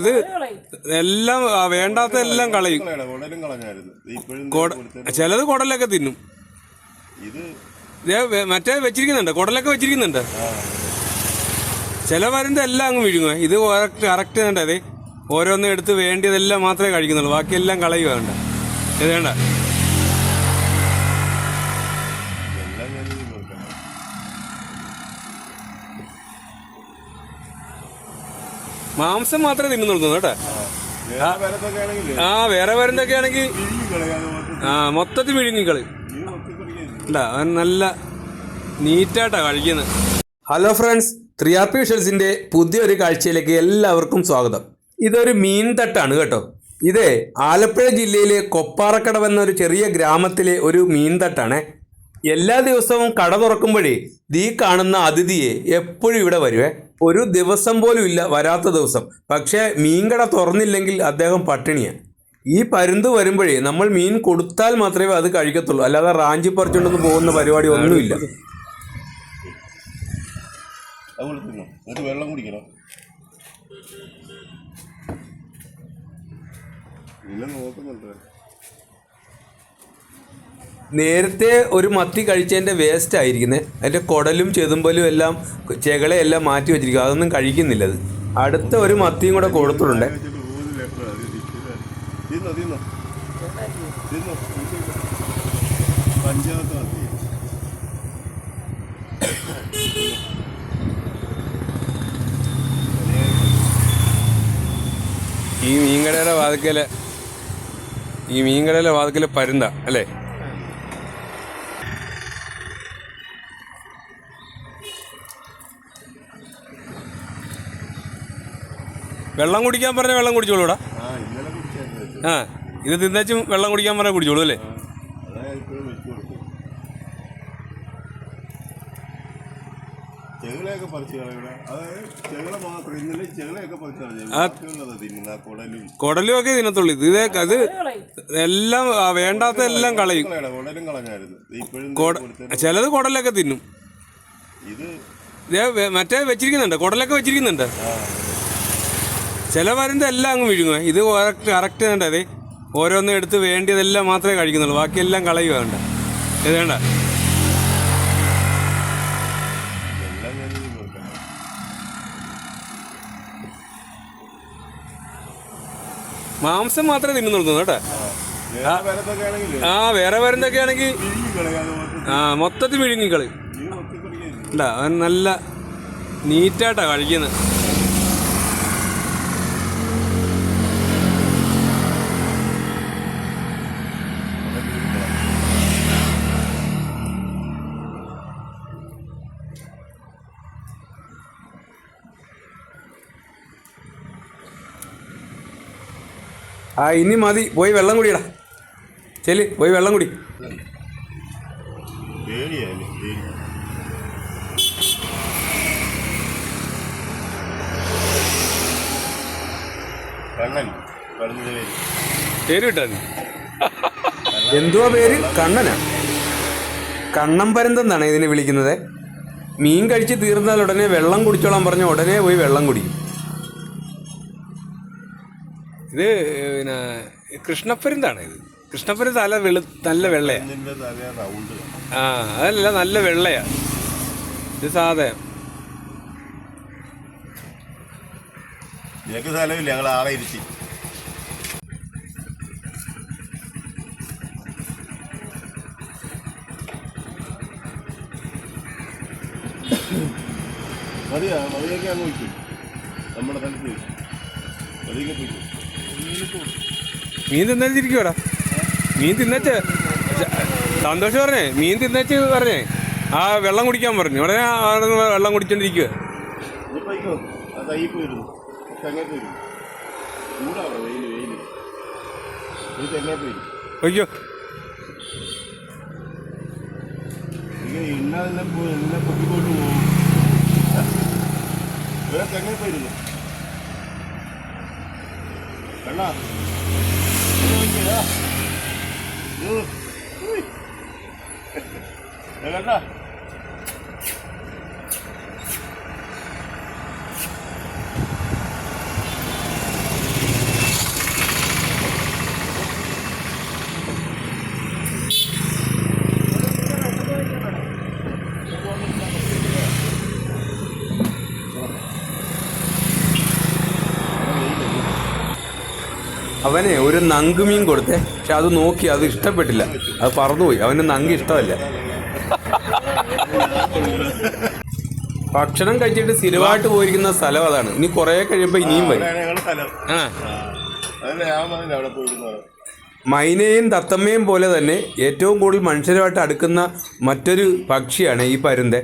ഇത് എല്ലാം വേണ്ടാത്ത എല്ലാം കളയും. ചിലത് കുടലൊക്കെ തിന്നും. മറ്റേ വെച്ചിരിക്കുന്നുണ്ട്, കുടലൊക്കെ വെച്ചിരിക്കുന്നുണ്ട്. ചില മരുന്ന് എല്ലാം അങ്ങ് വിഴുങ്ങുക. ഇത് കറക്റ്റ് വേണ്ട. അതെ, ഓരോന്നും എടുത്ത് വേണ്ടിയതെല്ലാം മാത്രമേ കഴിക്കുന്നുള്ളൂ, ബാക്കിയെല്ലാം കളയുക. വേണ്ട ഇത് വേണ്ട. മാംസം മാത്രമേ തിന്നുന്നുള്ളൂ കേട്ടോ. വേറെ മരുന്നൊക്കെ ആണെങ്കിൽ മൊത്തത്തിൽ വിഴുങ്ങിക്കളി. അവൻ നല്ല നീറ്റായിട്ടാ കഴിക്കുന്നത്. ഹലോ ഫ്രണ്ട്സ്, 3RP വിഷ്വൽസിന്റെ പുതിയൊരു കാഴ്ചയിലേക്ക് എല്ലാവർക്കും സ്വാഗതം. ഇതൊരു മീൻ തട്ടാണ് കേട്ടോ. ഇത് ആലപ്പുഴ ജില്ലയിലെ കൊപ്പാറക്കടവ് എന്നൊരു ചെറിയ ഗ്രാമത്തിലെ ഒരു മീൻ തട്ടാണ്. എല്ലാ ദിവസവും കട തുറക്കുമ്പോഴേ ഈ കാണുന്ന അതിഥിയെ എപ്പോഴും ഇവിടെ വരുവേ. ഒരു ദിവസം പോലും ഇല്ല വരാത്ത ദിവസം. പക്ഷേ മീൻകട തുറന്നില്ലെങ്കിൽ അദ്ദേഹം പട്ടിണിയാണ്. ഈ പരുന്ത് വരുമ്പോഴേ നമ്മൾ മീൻ കൊടുത്താൽ മാത്രമേ അത് കഴിക്കത്തുള്ളൂ, അല്ലാതെ റാഞ്ചി പറിച്ചുകൊണ്ടൊന്നും പോകുന്ന പരിപാടി ഒന്നുമില്ല. വെള്ളം കുടിക്കണം. നേരത്തെ ഒരു മത്തി കഴിച്ചതിൻ്റെ വേസ്റ്റ് ആയിരിക്കുന്നത്. അതിൻ്റെ കുടലും ചെതുമ്പലും എല്ലാം ചെകളെല്ലാം മാറ്റി വെച്ചിരിക്കും. അതൊന്നും കഴിക്കുന്നില്ല. അത് അടുത്ത ഒരു മത്തിയും കൂടെ കൊടുത്തിട്ടുണ്ട്. ഈ മീൻകടയിലെ വാതിക്കലെ പരുന്ത അല്ലേ? വെള്ളം കുടിക്കാൻ പറഞ്ഞ വെള്ളം കുടിച്ചോളൂടാ. ഇത് തിന്നച്ചും വെള്ളം കുടിക്കാൻ പറഞ്ഞാൽ കുടിച്ചോളൂ അല്ലേ? കുടലും ഒക്കെ തിന്നത്തുള്ളൂ. അത് എല്ലാം വേണ്ടാത്ത എല്ലാം കളയും. ചിലത് കുടലൊക്കെ തിന്നും. മറ്റേ വെച്ചിരിക്കുന്നുണ്ട്, കുടലൊക്കെ വെച്ചിരിക്കുന്നുണ്ട്. ചില മരുന്ന് എല്ലാം അങ്ങ് വിഴുങ്ങുക. ഇത് കറക്റ്റ് വേണ്ട. അതെ, ഓരോന്നും എടുത്ത് വേണ്ടിയതെല്ലാം മാത്രമേ കഴിക്കുന്നുള്ളൂ, ബാക്കിയെല്ലാം കളയുക. വേണ്ട ഇത് വേണ്ട. മാംസം മാത്രമേ തിന്നുന്നുള്ളൂ കേട്ടോ. വേറെ മരുന്നൊക്കെ ആണെങ്കിൽ മൊത്തത്തിൽ വിഴുങ്ങിക്കളി. അവൻ നല്ല നീറ്റായിട്ടാ കഴിക്കുന്നത്. ഇനി മതി, പോയി വെള്ളം കുടിയടാ. ചെല്, പോയി വെള്ളം കുടി. പേര് കിട്ടാ. എന്തുവാ പേര്? കണ്ണനാ? കണ്ണം പരുന്തെന്നാണ് ഇതിനെ വിളിക്കുന്നത്. മീൻ കഴിച്ച് തീർന്നാൽ ഉടനെ വെള്ളം കുടിച്ചോളാൻ പറഞ്ഞ ഉടനെ പോയി വെള്ളം കുടിക്കും. ഇത് പിന്നെ കൃഷ്ണപ്പരുന്താണ്. ഇത് കൃഷ്ണപ്പരുന്ത് നല്ല വെള്ളയാ. അതല്ല, നല്ല വെള്ളയാ. ഇത് സാധാ സ്ഥലമില്ല, ഞങ്ങൾ ആളെ ഇരുത്തി. മതിയൊക്കെ അങ്ങ് വയ്ക്കും. നമ്മുടെ സ്ഥലത്ത് മതിയൊക്കെ പോയിക്കും. മീൻ തിന്നിരിക്കുവാടാ. മീൻ തിന്നച്ച് സന്തോഷം പറഞ്ഞേ. മീൻ തിന്നച്ച് പറഞ്ഞേ വെള്ളം കുടിക്കാൻ പറഞ്ഞു. ഉടനെ വെള്ളം കുടിച്ചോണ്ടിരിക്കുക. അയ്യോ, പൊക്കിക്കോട്ട് പോകും. തെങ്ങ പോയിരുന്നു കണ്ണാ. കണ്ടാ അവനെ ഒരു നങ്കുമീൻ കൊടുത്തേ, പക്ഷെ അത് നോക്കി അത് ഇഷ്ടപ്പെട്ടില്ല, അത് പറന്നുപോയി. അവന് നങ്ക് ഇഷ്ടമല്ല. ഭക്ഷണം കഴിച്ചിട്ട് സ്ഥിരമായിട്ട് പോയിരിക്കുന്ന സ്ഥലം അതാണ്. ഇനി കുറേ കഴിയുമ്പോൾ ഇനിയും വരും. ആ, മൈനയും തത്തമ്മയും പോലെ തന്നെ ഏറ്റവും കൂടുതൽ മനുഷ്യരുമായിട്ട് അടുക്കുന്ന മറ്റൊരു പക്ഷിയാണ് ഈ പരുന്ത്.